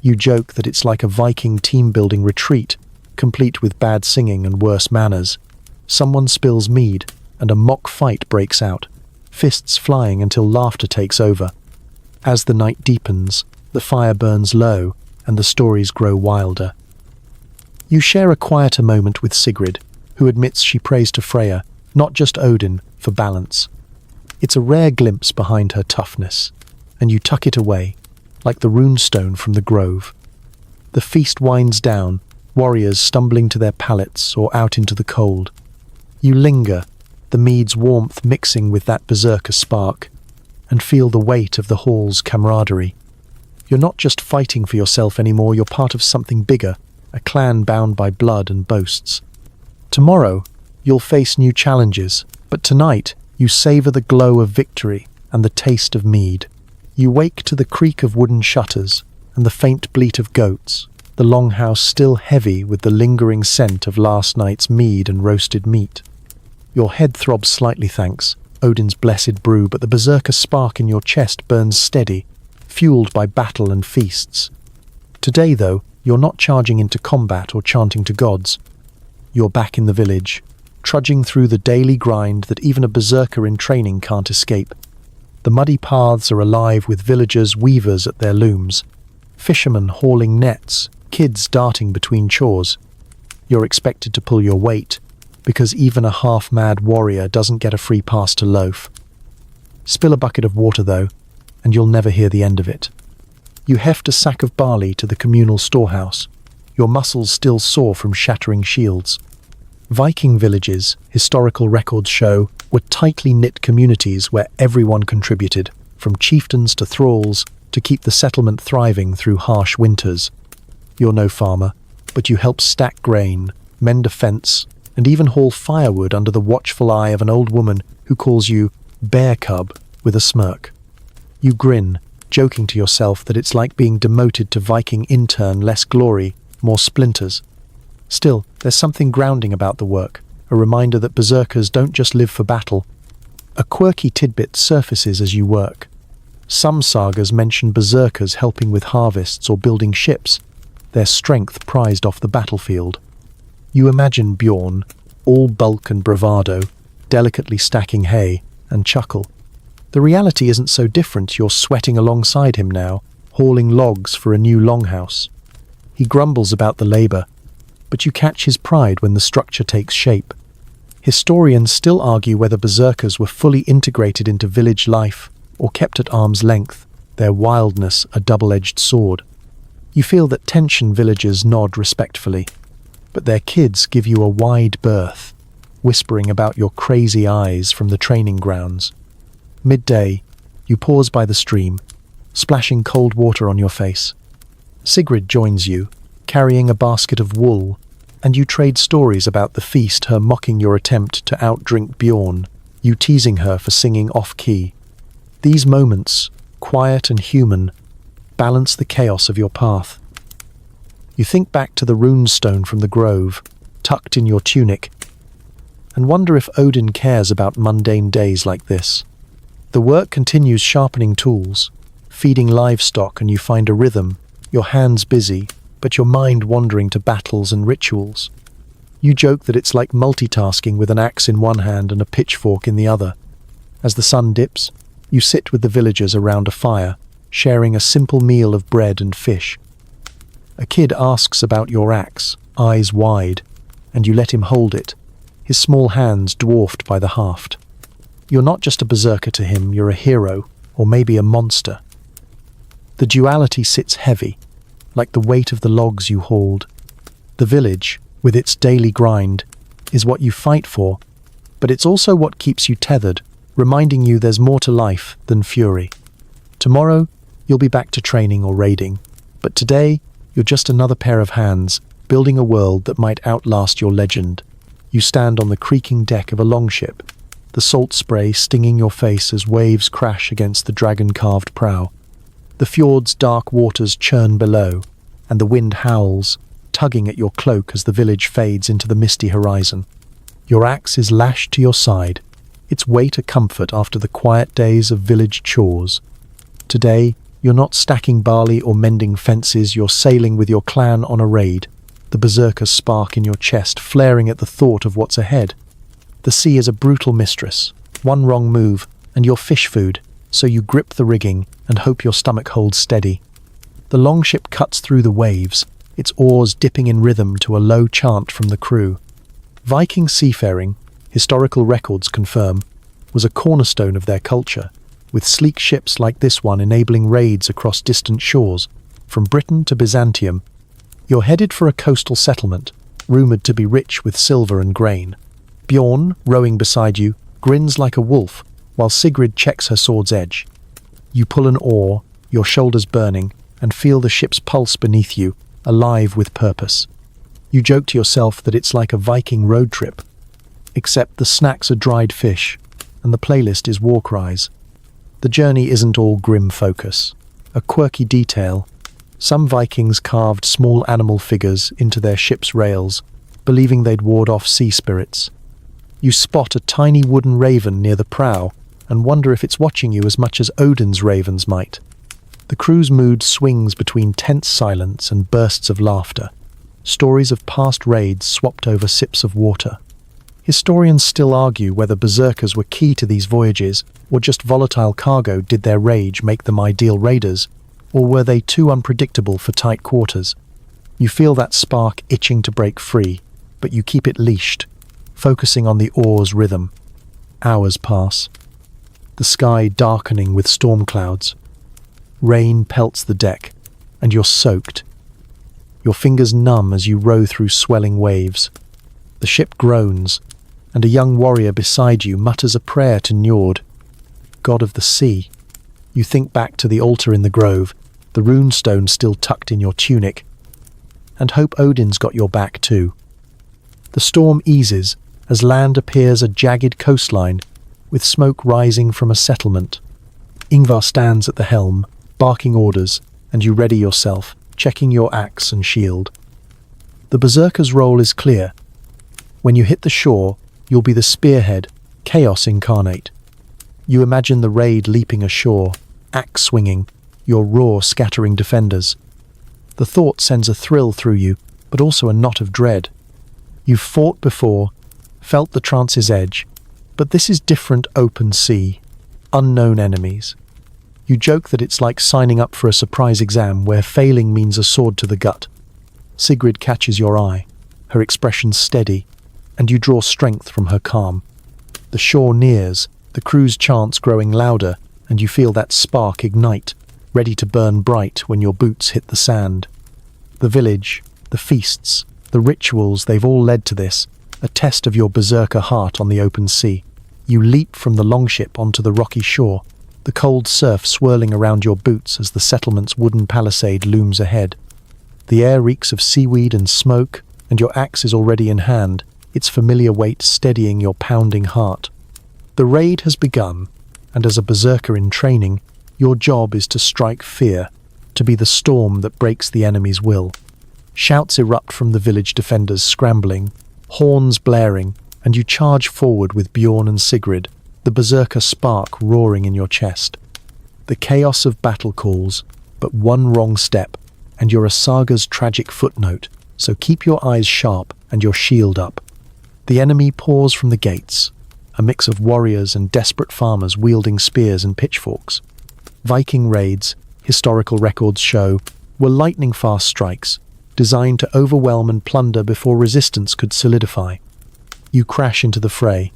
You joke that it's like a Viking team-building retreat, complete with bad singing and worse manners. Someone spills mead, and a mock fight breaks out, fists flying until laughter takes over. As the night deepens, the fire burns low, and the stories grow wilder. You share a quieter moment with Sigrid, who admits she prays to Freya, not just Odin, for balance. It's a rare glimpse behind her toughness, and you tuck it away, like the runestone from the grove. The feast winds down, warriors stumbling to their pallets or out into the cold. You linger, the mead's warmth mixing with that berserker spark, and feel the weight of the hall's camaraderie. You're not just fighting for yourself anymore, you're part of something bigger, a clan bound by blood and boasts. Tomorrow, you'll face new challenges, but tonight, you savor the glow of victory and the taste of mead. You wake to the creak of wooden shutters and the faint bleat of goats, the longhouse still heavy with the lingering scent of last night's mead and roasted meat. Your head throbs slightly thanks, Odin's blessed brew, but the berserker spark in your chest burns steady, fueled by battle and feasts. Today, though, you're not charging into combat or chanting to gods. You're back in the village, trudging through the daily grind that even a berserker in training can't escape. The muddy paths are alive with villagers, weavers at their looms, fishermen hauling nets, kids darting between chores. You're expected to pull your weight, because even a half-mad warrior doesn't get a free pass to loaf. Spill a bucket of water, though, and you'll never hear the end of it. You heft a sack of barley to the communal storehouse, your muscles still sore from shattering shields. Viking villages, historical records show, were tightly knit communities where everyone contributed, from chieftains to thralls to keep the settlement thriving through harsh winters. You're no farmer, but you help stack grain, mend a fence, and even haul firewood under the watchful eye of an old woman who calls you bear cub with a smirk. You grin, joking to yourself that it's like being demoted to Viking intern, less glory, more splinters. Still, there's something grounding about the work, a reminder that berserkers don't just live for battle. A quirky tidbit surfaces as you work. Some sagas mention berserkers helping with harvests or building ships, their strength prized off the battlefield. You imagine Bjorn, all bulk and bravado, delicately stacking hay, and chuckle. The reality isn't so different. You're sweating alongside him now, hauling logs for a new longhouse. He grumbles about the labor, but you catch his pride when the structure takes shape. Historians still argue whether berserkers were fully integrated into village life or kept at arm's length, their wildness a double-edged sword. You feel that tension villagers nod respectfully, but their kids give you a wide berth, whispering about your crazy eyes from the training grounds. Midday, you pause by the stream, splashing cold water on your face. Sigrid joins you, carrying a basket of wool, and you trade stories about the feast, her mocking your attempt to outdrink Bjorn, you teasing her for singing off-key. These moments, quiet and human, balance the chaos of your path. You think back to the runestone from the grove, tucked in your tunic, and wonder if Odin cares about mundane days like this. The work continues, sharpening tools, feeding livestock, and you find a rhythm, your hands busy, but your mind wandering to battles and rituals. You joke that it's like multitasking with an axe in one hand and a pitchfork in the other. As the sun dips, you sit with the villagers around a fire, sharing a simple meal of bread and fish. A kid asks about your axe, eyes wide, and you let him hold it, his small hands dwarfed by the haft. You're not just a berserker to him, you're a hero, or maybe a monster. The duality sits heavy, like the weight of the logs you hauled. The village, with its daily grind, is what you fight for, but it's also what keeps you tethered, reminding you there's more to life than fury. Tomorrow, you'll be back to training or raiding, but today, you're just another pair of hands, building a world that might outlast your legend. You stand on the creaking deck of a longship, the salt spray stinging your face as waves crash against the dragon-carved prow. The fjord's dark waters churn below, and the wind howls, tugging at your cloak as the village fades into the misty horizon. Your axe is lashed to your side, its weight a comfort after the quiet days of village chores. Today, you're not stacking barley or mending fences, you're sailing with your clan on a raid, the berserker spark in your chest flaring at the thought of what's ahead. The sea is a brutal mistress. One wrong move, and you're fish food, so you grip the rigging and hope your stomach holds steady. The longship cuts through the waves, its oars dipping in rhythm to a low chant from the crew. Viking seafaring, historical records confirm, was a cornerstone of their culture, with sleek ships like this one enabling raids across distant shores, from Britain to Byzantium. You're headed for a coastal settlement, rumoured to be rich with silver and grain. Bjorn, rowing beside you, grins like a wolf, while Sigrid checks her sword's edge. You pull an oar, your shoulders burning, and feel the ship's pulse beneath you, alive with purpose. You joke to yourself that it's like a Viking road trip, except the snacks are dried fish, and the playlist is war cries. The journey isn't all grim focus. A quirky detail. Some Vikings carved small animal figures into their ship's rails, believing they'd ward off sea spirits. You spot a tiny wooden raven near the prow and wonder if it's watching you as much as Odin's ravens might. The crew's mood swings between tense silence and bursts of laughter, stories of past raids swapped over sips of water. Historians still argue whether berserkers were key to these voyages, or just volatile cargo. Did their rage make them ideal raiders, or were they too unpredictable for tight quarters? You feel that spark itching to break free, but you keep it leashed, focusing on the oar's rhythm. Hours pass, the sky darkening with storm clouds. Rain pelts the deck, and you're soaked. Your fingers numb as you row through swelling waves. The ship groans, and a young warrior beside you mutters a prayer to Njord, god of the sea. You think back to the altar in the grove, the runestone still tucked in your tunic, and hope Odin's got your back too. The storm eases as land appears a jagged coastline with smoke rising from a settlement. Ingvar stands at the helm, barking orders, and you ready yourself, checking your axe and shield. The berserker's role is clear. When you hit the shore, you'll be the spearhead, chaos incarnate. You imagine the raid leaping ashore, axe swinging, your roar scattering defenders. The thought sends a thrill through you, but also a knot of dread. You've fought before, felt the trance's edge, but this is different open sea, unknown enemies. You joke that it's like signing up for a surprise exam where failing means a sword to the gut. Sigrid catches your eye, her expression steady, and you draw strength from her calm. The shore nears, the crew's chants growing louder, and you feel that spark ignite, ready to burn bright when your boots hit the sand. The village, the feasts, the rituals, they've all led to this, a test of your berserker heart on the open sea. You leap from the longship onto the rocky shore, the cold surf swirling around your boots as the settlement's wooden palisade looms ahead. The air reeks of seaweed and smoke, and your axe is already in hand, its familiar weight steadying your pounding heart. The raid has begun, and as a berserker in training, your job is to strike fear, to be the storm that breaks the enemy's will. Shouts erupt from the village defenders scrambling, horns blaring, and you charge forward with Bjorn and Sigrid, the berserker spark roaring in your chest. The chaos of battle calls, but one wrong step, and you're a saga's tragic footnote, so keep your eyes sharp and your shield up. The enemy pours from the gates, a mix of warriors and desperate farmers wielding spears and pitchforks. Viking raids, historical records show, were lightning-fast strikes, designed to overwhelm and plunder before resistance could solidify. You crash into the fray,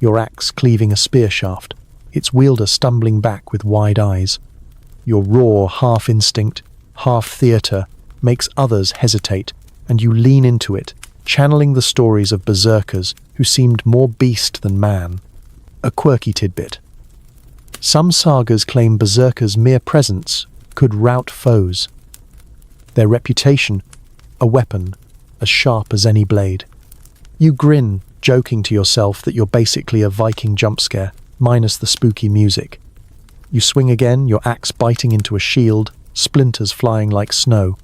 your axe cleaving a spear shaft, its wielder stumbling back with wide eyes. Your roar, half instinct, half theatre, makes others hesitate, and you lean into it, channeling the stories of berserkers who seemed more beast than man. A quirky tidbit. Some sagas claim berserkers' mere presence could rout foes. Their reputation, a weapon as sharp as any blade. You grin, joking to yourself that you're basically a Viking jump scare, minus the spooky music. You swing again, your axe biting into a shield, splinters flying like snow.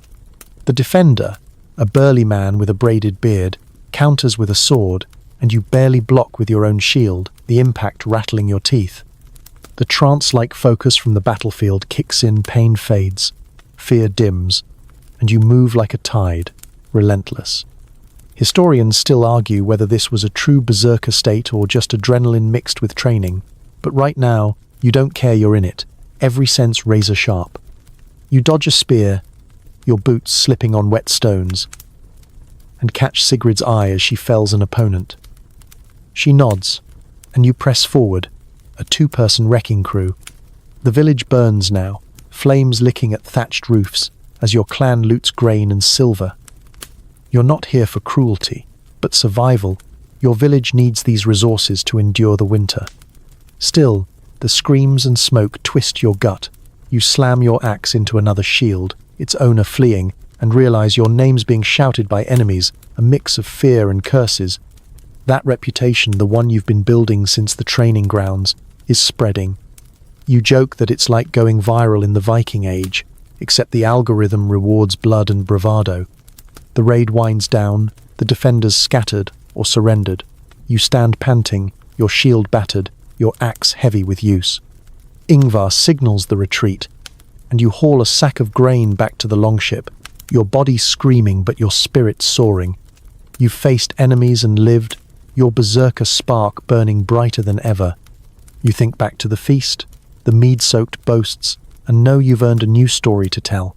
The defender, a burly man with a braided beard, counters with a sword, and you barely block with your own shield, the impact rattling your teeth. The trance-like focus from the battlefield kicks in, pain fades, fear dims, and you move like a tide, relentless. Historians still argue whether this was a true berserker state or just adrenaline mixed with training, but right now, you don't care you're in it, every sense razor sharp. You dodge a spear, your boots slipping on wet stones, and catch Sigrid's eye as she fells an opponent. She nods, and you press forward, a two-person wrecking crew. The village burns now, flames licking at thatched roofs, as your clan loots grain and silver. You're not here for cruelty, but survival. Your village needs these resources to endure the winter. Still, the screams and smoke twist your gut. You slam your axe into another shield, its owner fleeing, and realize your name's being shouted by enemies, a mix of fear and curses. That reputation, the one you've been building since the training grounds, is spreading. You joke that it's like going viral in the Viking Age, except the algorithm rewards blood and bravado. The raid winds down, the defenders scattered or surrendered. You stand panting, your shield battered, your axe heavy with use. Ingvar signals the retreat, and you haul a sack of grain back to the longship, your body screaming but your spirit soaring. You've faced enemies and lived, your berserker spark burning brighter than ever. You think back to the feast, the mead-soaked boasts, and know you've earned a new story to tell.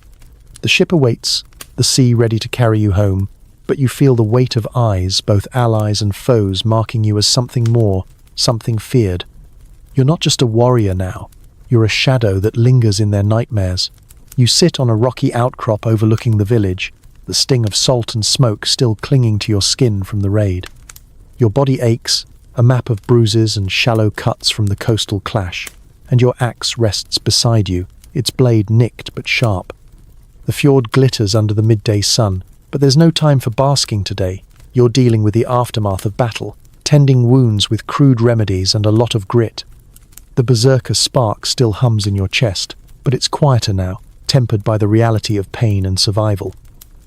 The ship awaits, the sea ready to carry you home, but you feel the weight of eyes, both allies and foes, marking you as something more, something feared. You're not just a warrior now, you're a shadow that lingers in their nightmares. You sit on a rocky outcrop overlooking the village, the sting of salt and smoke still clinging to your skin from the raid. Your body aches, a map of bruises and shallow cuts from the coastal clash, and your axe rests beside you, its blade nicked but sharp. The fjord glitters under the midday sun, but there's no time for basking today. You're dealing with the aftermath of battle, tending wounds with crude remedies and a lot of grit. The berserker spark still hums in your chest, but it's quieter now, tempered by the reality of pain and survival.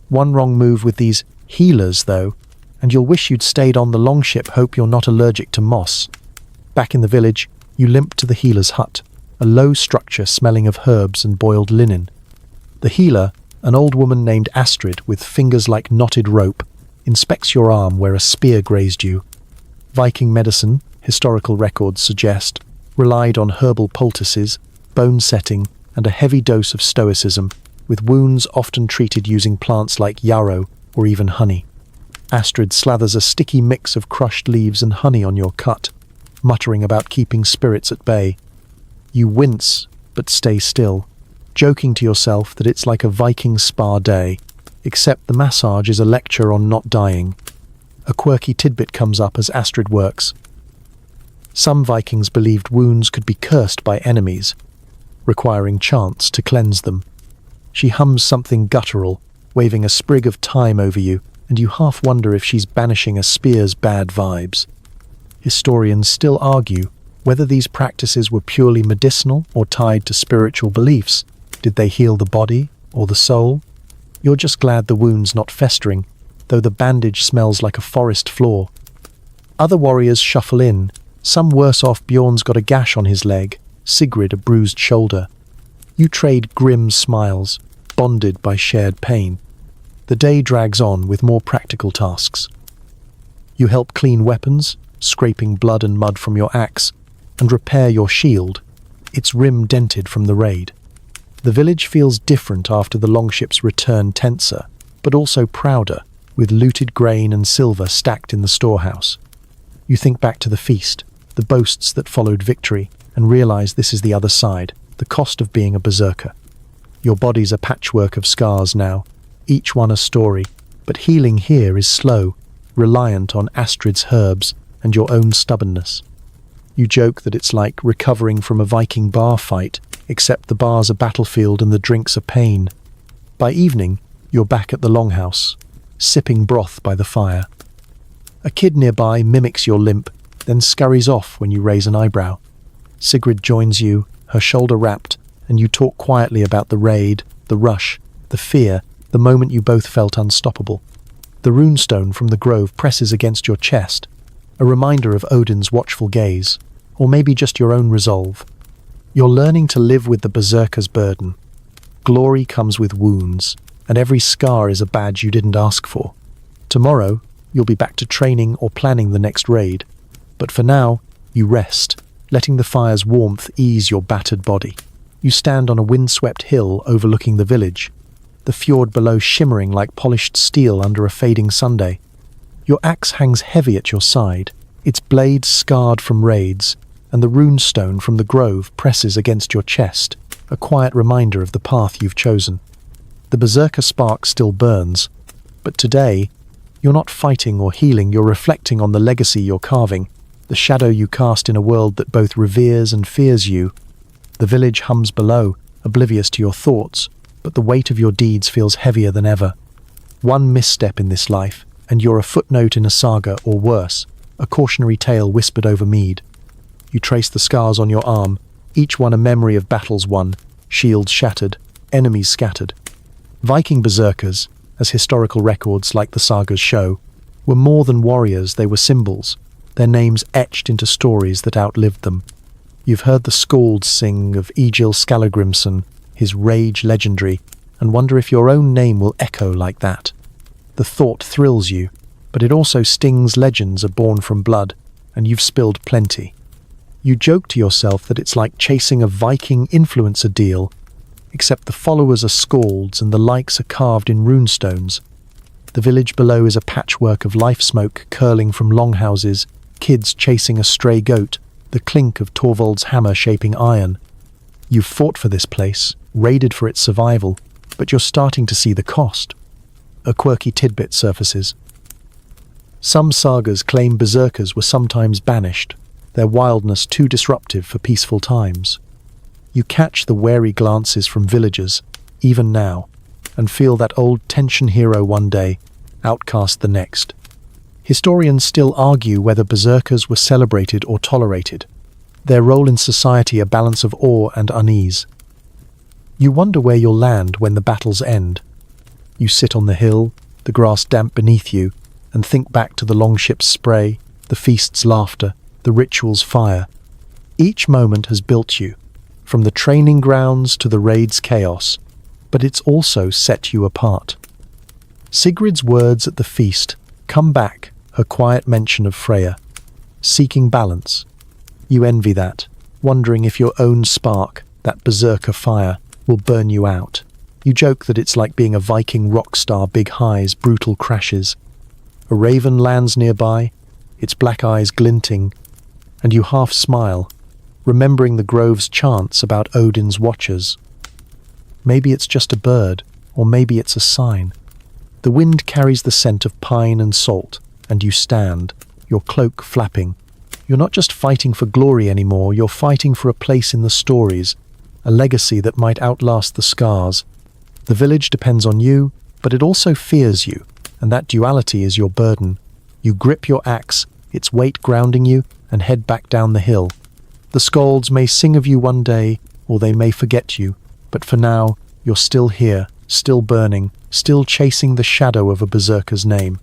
One wrong move with these healers, though, and you'll wish you'd stayed on the longship. Hope you're not allergic to moss. Back in the village, you limp to the healer's hut, a low structure smelling of herbs and boiled linen. The healer, an old woman named Astrid with fingers like knotted rope, inspects your arm where a spear grazed you. Viking medicine, historical records suggest, relied on herbal poultices, bone setting, and a heavy dose of stoicism, with wounds often treated using plants like yarrow or even honey. Astrid slathers a sticky mix of crushed leaves and honey on your cut, muttering about keeping spirits at bay. You wince, but stay still, joking to yourself that it's like a Viking spa day, except the massage is a lecture on not dying. A quirky tidbit comes up as Astrid works. Some Vikings believed wounds could be cursed by enemies, requiring chants to cleanse them. She hums something guttural, waving a sprig of thyme over you, and you half wonder if she's banishing a spear's bad vibes. Historians still argue whether these practices were purely medicinal or tied to spiritual beliefs. Did they heal the body or the soul? You're just glad the wound's not festering, though the bandage smells like a forest floor. Other warriors shuffle in. Some worse off. Bjorn's got a gash on his leg, Sigrid a bruised shoulder. You trade grim smiles, bonded by shared pain. The day drags on with more practical tasks. You help clean weapons, scraping blood and mud from your axe, and repair your shield, its rim dented from the raid. The village feels different after the longship's return, tenser, but also prouder, with looted grain and silver stacked in the storehouse. You think back to the feast, the boasts that followed victory, and realize this is the other side, the cost of being a berserker. Your body's a patchwork of scars now, each one a story, but healing here is slow, reliant on Astrid's herbs and your own stubbornness. You joke that it's like recovering from a Viking bar fight, except the bar's a battlefield and the drinks are pain. By evening, you're back at the longhouse, sipping broth by the fire. A kid nearby mimics your limp, then scurries off when you raise an eyebrow. Sigrid joins you, her shoulder wrapped, and you talk quietly about the raid, the rush, the fear, the moment you both felt unstoppable. The runestone from the grove presses against your chest, a reminder of Odin's watchful gaze, or maybe just your own resolve. You're learning to live with the berserker's burden. Glory comes with wounds, and every scar is a badge you didn't ask for. Tomorrow, you'll be back to training or planning the next raid, but for now, you rest, letting the fire's warmth ease your battered body. You stand on a windswept hill overlooking the village, the fjord below shimmering like polished steel under a fading Sunday. Your axe hangs heavy at your side, its blade scarred from raids, and the runestone from the grove presses against your chest, a quiet reminder of the path you've chosen. The berserker spark still burns, but today, you're not fighting or healing, you're reflecting on the legacy you're carving, the shadow you cast in a world that both reveres and fears you. The village hums below, oblivious to your thoughts, but the weight of your deeds feels heavier than ever. One misstep in this life, and you're a footnote in a saga, or worse, a cautionary tale whispered over mead. You trace the scars on your arm, each one a memory of battles won, shields shattered, enemies scattered. Viking berserkers, as historical records like the sagas show, were more than warriors, they were symbols, their names etched into stories that outlived them. You've heard the skalds sing of Egil Skallagrimsson, his rage legendary, and wonder if your own name will echo like that. The thought thrills you, but it also stings. Legends are born from blood, and you've spilled plenty. You joke to yourself that it's like chasing a Viking influencer deal, except the followers are skalds and the likes are carved in runestones. The village below is a patchwork of life smoke curling from longhouses, kids chasing a stray goat, the clink of Torvald's hammer shaping iron. You've fought for this place, raided for its survival, but you're starting to see the cost. A quirky tidbit surfaces. Some sagas claim berserkers were sometimes banished, their wildness too disruptive for peaceful times. You catch the wary glances from villagers, even now, and feel that old tension hero one day, outcast the next. Historians still argue whether berserkers were celebrated or tolerated, their role in society a balance of awe and unease. You wonder where you'll land when the battles end. You sit on the hill, the grass damp beneath you, and think back to the longship's spray, the feast's laughter, the ritual's fire. Each moment has built you, from the training grounds to the raid's chaos, but it's also set you apart. Sigrid's words at the feast come back, her quiet mention of Freya, seeking balance. You envy that, wondering if your own spark, that berserker fire, will burn you out. You joke that it's like being a Viking rock star, big highs, brutal crashes. A raven lands nearby, its black eyes glinting, and you half smile, remembering the grove's chants about Odin's watchers. Maybe it's just a bird, or maybe it's a sign. The wind carries the scent of pine and salt, and you stand, your cloak flapping. You're not just fighting for glory anymore, you're fighting for a place in the stories, a legacy that might outlast the scars. The village depends on you, but it also fears you, and that duality is your burden. You grip your axe, its weight grounding you, and head back down the hill. The skalds may sing of you one day, or they may forget you, but for now, you're still here, still burning, still chasing the shadow of a berserker's name.